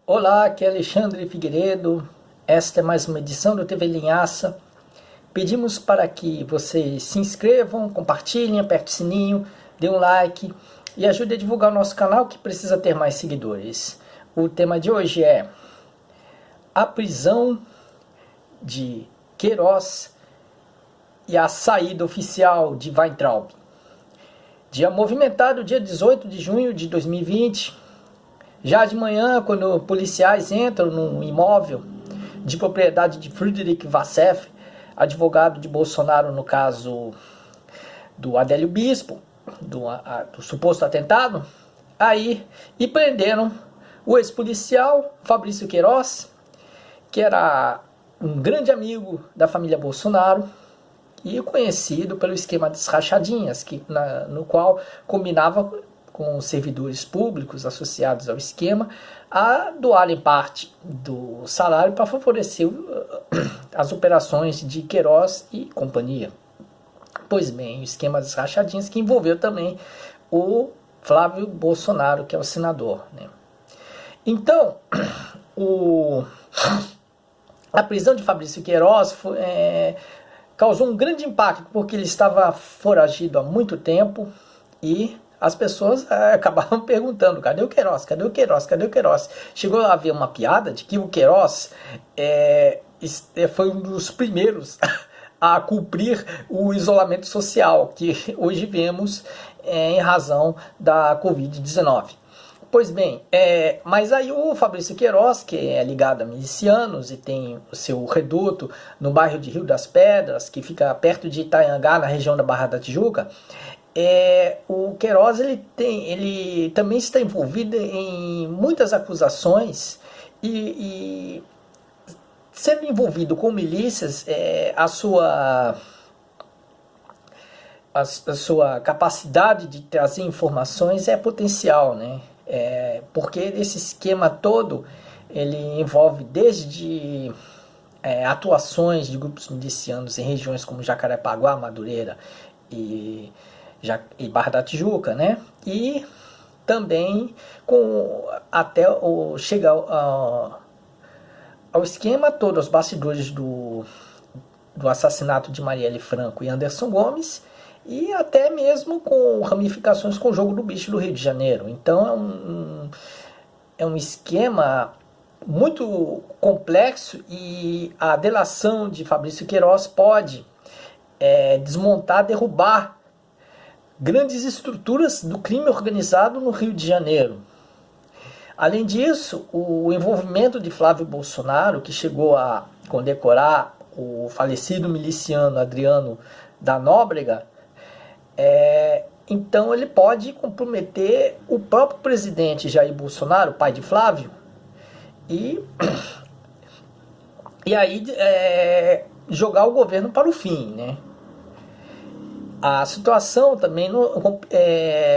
Olá, aqui é Alexandre Figueiredo. Esta é mais uma edição do TV Linhaça. Pedimos para que vocês se inscrevam, compartilhem, apertem o sininho, dê um like e ajude a divulgar o nosso canal que precisa ter mais seguidores. O tema de hoje é a prisão de Queiroz e a saída oficial de Weintraub. Dia movimentado, dia 18 de junho de 2020. Já de manhã, quando policiais entram no imóvel de propriedade de Friedrich Wassef, advogado de Bolsonaro no caso do Adélio Bispo, do suposto atentado, e prenderam o ex-policial Fabrício Queiroz, que era um grande amigo da família Bolsonaro e conhecido pelo esquema das rachadinhas, no qual combinava com os servidores públicos associados ao esquema a doarem parte do salário para favorecer as operações de Queiroz e companhia. Pois bem, o esquema das rachadinhas que envolveu também o Flávio Bolsonaro, que é o senador, né? Então, a prisão de Fabrício Queiroz causou um grande impacto, porque ele estava foragido há muito tempo e as pessoas acabavam perguntando: cadê o Queiroz? Cadê o Queiroz? Cadê o Queiroz? Chegou a haver uma piada de que o Queiroz foi um dos primeiros a cumprir o isolamento social que hoje vemos em razão da Covid-19. Pois bem, mas aí o Fabrício Queiroz, que é ligado a milicianos e tem o seu reduto no bairro de Rio das Pedras, que fica perto de Itanhangá, na região da Barra da Tijuca, o Queiroz ele também está envolvido em muitas acusações e sendo envolvido com milícias, a sua capacidade de trazer informações é potencial, né? Porque esse esquema todo ele envolve desde atuações de grupos milicianos em regiões como Jacarepaguá, Madureira e Barra da Tijuca, né? E também chega ao esquema todo, aos bastidores do assassinato de Marielle Franco e Anderson Gomes, e até mesmo com ramificações com o jogo do bicho do Rio de Janeiro. Então é um esquema muito complexo e a delação de Fabrício Queiroz pode desmontar, derrubar grandes estruturas do crime organizado no Rio de Janeiro. Além disso, o envolvimento de Flávio Bolsonaro, que chegou a condecorar o falecido miliciano Adriano da Nóbrega, então ele pode comprometer o próprio presidente Jair Bolsonaro, pai de Flávio, e aí jogar o governo para o fim, né? A situação também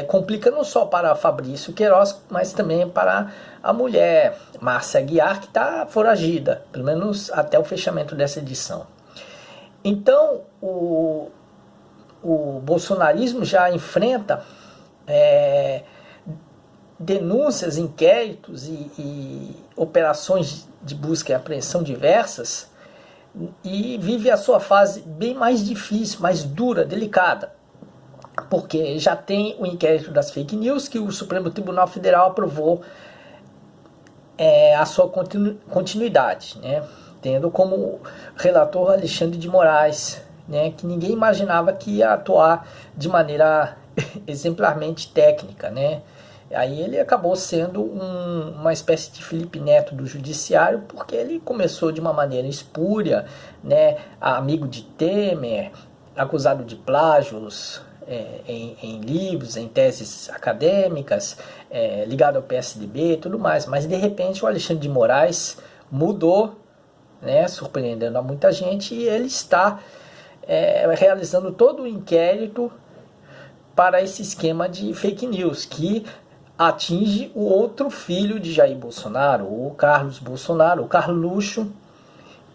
complica não só para Fabrício Queiroz, mas também para a mulher Márcia Aguiar, que está foragida, pelo menos até o fechamento dessa edição. Então, o bolsonarismo já enfrenta denúncias, inquéritos e operações de busca e apreensão diversas, e vive a sua fase bem mais difícil, mais dura, delicada, porque já tem o inquérito das fake news que o Supremo Tribunal Federal aprovou a sua continuidade, né? Tendo como relator Alexandre de Moraes, né? Que ninguém imaginava que ia atuar de maneira exemplarmente técnica, né? Aí ele acabou sendo uma espécie de Felipe Neto do judiciário, porque ele começou de uma maneira espúria, né, amigo de Temer, acusado de plágios em livros, em teses acadêmicas, ligado ao PSDB e tudo mais. Mas de repente o Alexandre de Moraes mudou, né, surpreendendo a muita gente, e ele está realizando todo o inquérito para esse esquema de fake news, que atinge o outro filho de Jair Bolsonaro, o Carlos Bolsonaro, o Carluxo,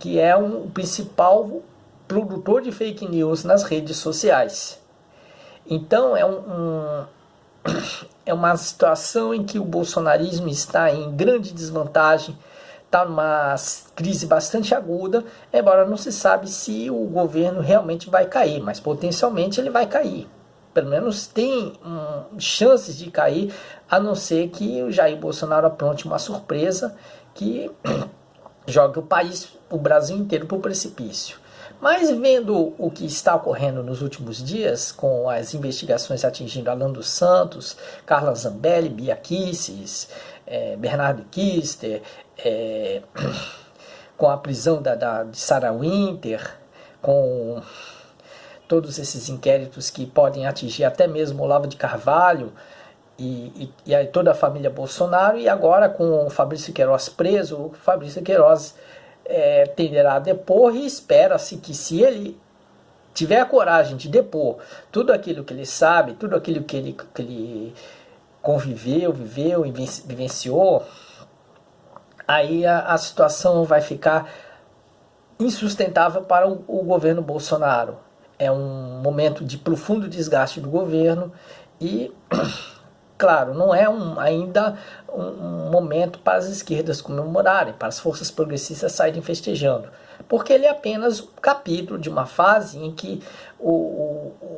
que é o principal produtor de fake news nas redes sociais. Então é uma situação em que o bolsonarismo está em grande desvantagem, está numa crise bastante aguda, embora não se sabe se o governo realmente vai cair, mas potencialmente ele vai cair. Pelo menos tem chances de cair, a não ser que o Jair Bolsonaro apronte uma surpresa que jogue o Brasil inteiro para o precipício. Mas vendo o que está ocorrendo nos últimos dias, com as investigações atingindo Alan dos Santos, Carla Zambelli, Bia Kicis, Bernardo Kister, com a prisão de Sarah Winter, com todos esses inquéritos que podem atingir até mesmo Olavo de Carvalho e aí toda a família Bolsonaro, e agora com o Fabrício Queiroz preso, o Fabrício Queiroz tenderá a depor, e espera-se que, se ele tiver a coragem de depor tudo aquilo que ele sabe, tudo aquilo que ele conviveu, viveu e vivenciou, aí a situação vai ficar insustentável para o governo Bolsonaro. É um momento de profundo desgaste do governo e, claro, não é ainda um momento para as esquerdas comemorarem, para as forças progressistas saírem festejando, porque ele é apenas um capítulo de uma fase em que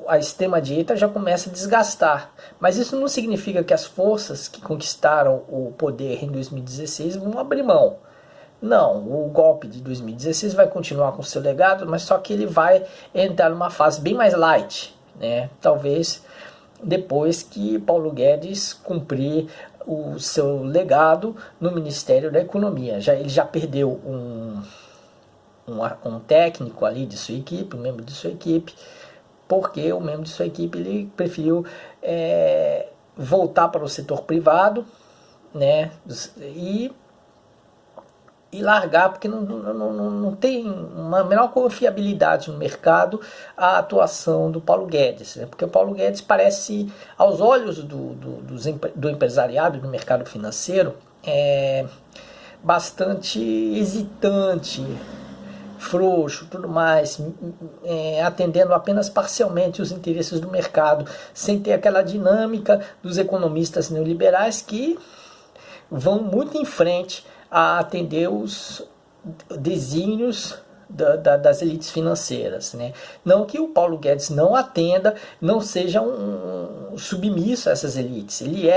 a extrema-direita já começa a desgastar. Mas isso não significa que as forças que conquistaram o poder em 2016 vão abrir mão. Não, o golpe de 2016 vai continuar com seu legado, mas só que ele vai entrar numa fase bem mais light, né? Talvez depois que Paulo Guedes cumprir o seu legado no Ministério da Economia. Ele já perdeu um técnico ali de sua equipe, um membro de sua equipe, porque o membro de sua equipe ele preferiu voltar para o setor privado, né? E largar, porque não tem uma menor confiabilidade no mercado a atuação do Paulo Guedes, né? Porque o Paulo Guedes parece, aos olhos do empresariado e do mercado financeiro, bastante hesitante, frouxo, tudo mais, atendendo apenas parcialmente os interesses do mercado, sem ter aquela dinâmica dos economistas neoliberais que vão muito em frente a atender os desígnios das elites financeiras, né? Não que o Paulo Guedes não atenda, não seja um submisso a essas elites. Ele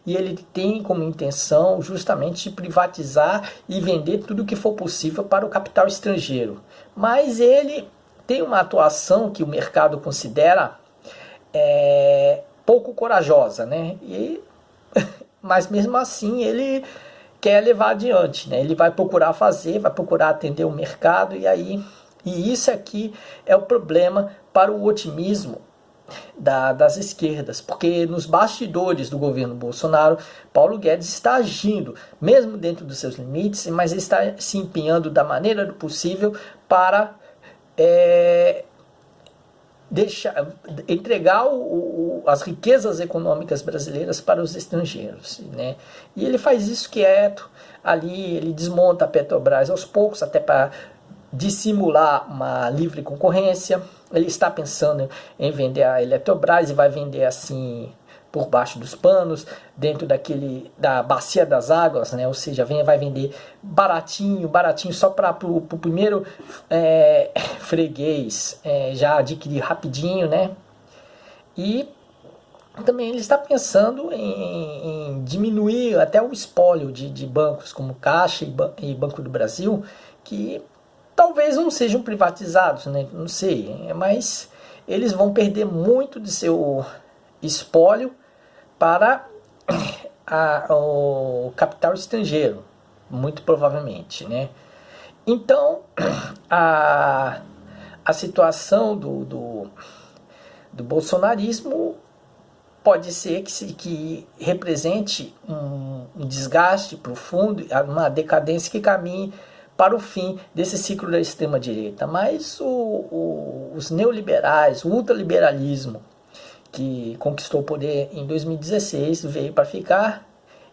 e ele tem como intenção justamente de privatizar e vender tudo o que for possível para o capital estrangeiro. Mas ele tem uma atuação que o mercado considera pouco corajosa, né? Mas mesmo assim ele quer levar adiante, né? Ele vai procurar vai procurar atender o mercado, e isso aqui é o problema para o otimismo das esquerdas, porque nos bastidores do governo Bolsonaro, Paulo Guedes está agindo, mesmo dentro dos seus limites, mas ele está se empenhando da maneira do possível para entregar as riquezas econômicas brasileiras para os estrangeiros, né? E ele faz isso quieto, ali ele desmonta a Petrobras aos poucos, até para dissimular uma livre concorrência. Ele está pensando em vender a Eletrobras e vai vender assim por baixo dos panos, dentro da bacia das águas, né? Ou seja, vai vender baratinho só para o primeiro freguês já adquirir rapidinho, né? E também ele está pensando em diminuir até o espólio de bancos como Caixa e Banco do Brasil, que talvez não sejam privatizados, né? Não sei, mas eles vão perder muito de seu espólio para o capital estrangeiro, muito provavelmente, né? Então, a situação do bolsonarismo pode ser que represente um desgaste profundo, uma decadência que caminhe para o fim desse ciclo da extrema-direita. Mas os neoliberais, o ultraliberalismo, que conquistou o poder em 2016, veio para ficar,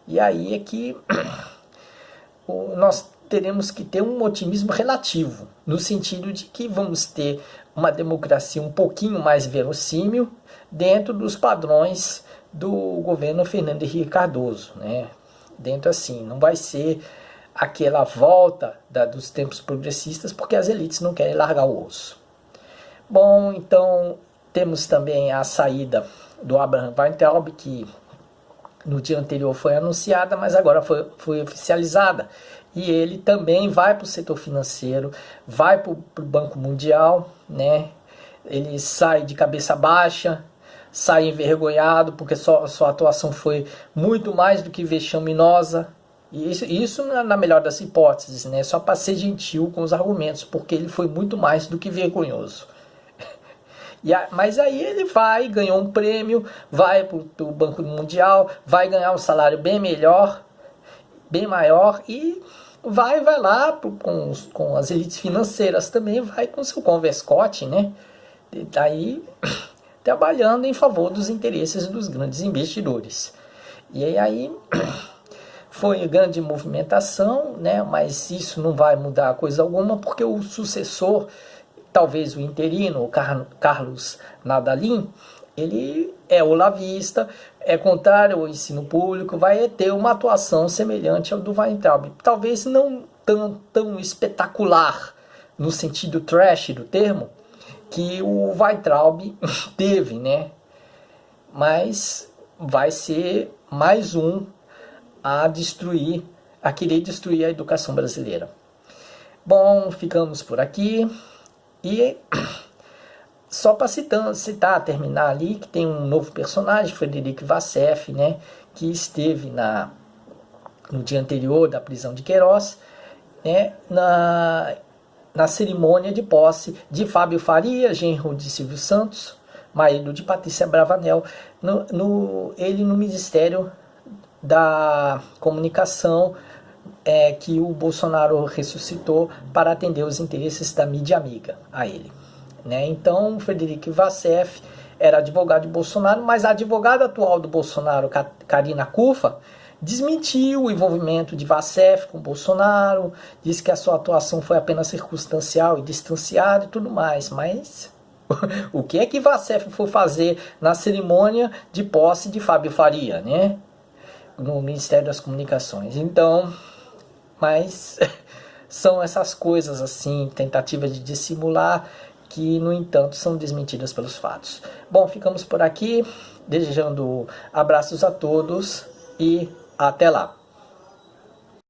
e aí é que nós teremos que ter um otimismo relativo, no sentido de que vamos ter uma democracia um pouquinho mais verossímil dentro dos padrões do governo Fernando Henrique Cardoso, né? Dentro assim, não vai ser aquela volta dos tempos progressistas, porque as elites não querem largar o osso. Bom, então temos também a saída do Abraham Weintraub, que no dia anterior foi anunciada, mas agora foi oficializada. E ele também vai para o setor financeiro, vai para o Banco Mundial, né? Ele sai de cabeça baixa, sai envergonhado, porque sua atuação foi muito mais do que vexaminosa. E isso na melhor das hipóteses, né? Só para ser gentil com os argumentos, porque ele foi muito mais do que vergonhoso. Mas aí ele vai, ganhou um prêmio, vai para o Banco Mundial, vai ganhar um salário bem melhor, bem maior, e vai lá com as elites financeiras também, vai com seu converscote, né? Daí trabalhando em favor dos interesses dos grandes investidores. E aí foi grande movimentação, né? Mas isso não vai mudar coisa alguma, porque o sucessor, talvez o interino, o Carlos Nadalim, ele é olavista, é contrário ao ensino público, vai ter uma atuação semelhante ao do Weintraub. Talvez não tão espetacular, no sentido trash do termo, que o Weintraub teve, né? Mas vai ser mais um a querer destruir a educação brasileira. Bom, ficamos por aqui. E só para terminar ali, que tem um novo personagem, Frederic Wassef, né, que esteve no dia anterior da prisão de Queiroz, né, na cerimônia de posse de Fábio Faria, genro de Silvio Santos, marido de Patrícia Bravanel, ele no Ministério da Comunicação, que o Bolsonaro ressuscitou para atender os interesses da mídia amiga a ele, né? Então, Frederic Wassef era advogado de Bolsonaro, mas a advogada atual do Bolsonaro, Karina Cufa, desmentiu o envolvimento de Wassef com Bolsonaro, disse que a sua atuação foi apenas circunstancial e distanciada e tudo mais, mas o que é que Wassef foi fazer na cerimônia de posse de Fábio Faria, né? No Ministério das Comunicações. Então, mas são essas coisas assim, tentativas de dissimular, que no entanto são desmentidas pelos fatos. Bom, ficamos por aqui, desejando abraços a todos e até lá.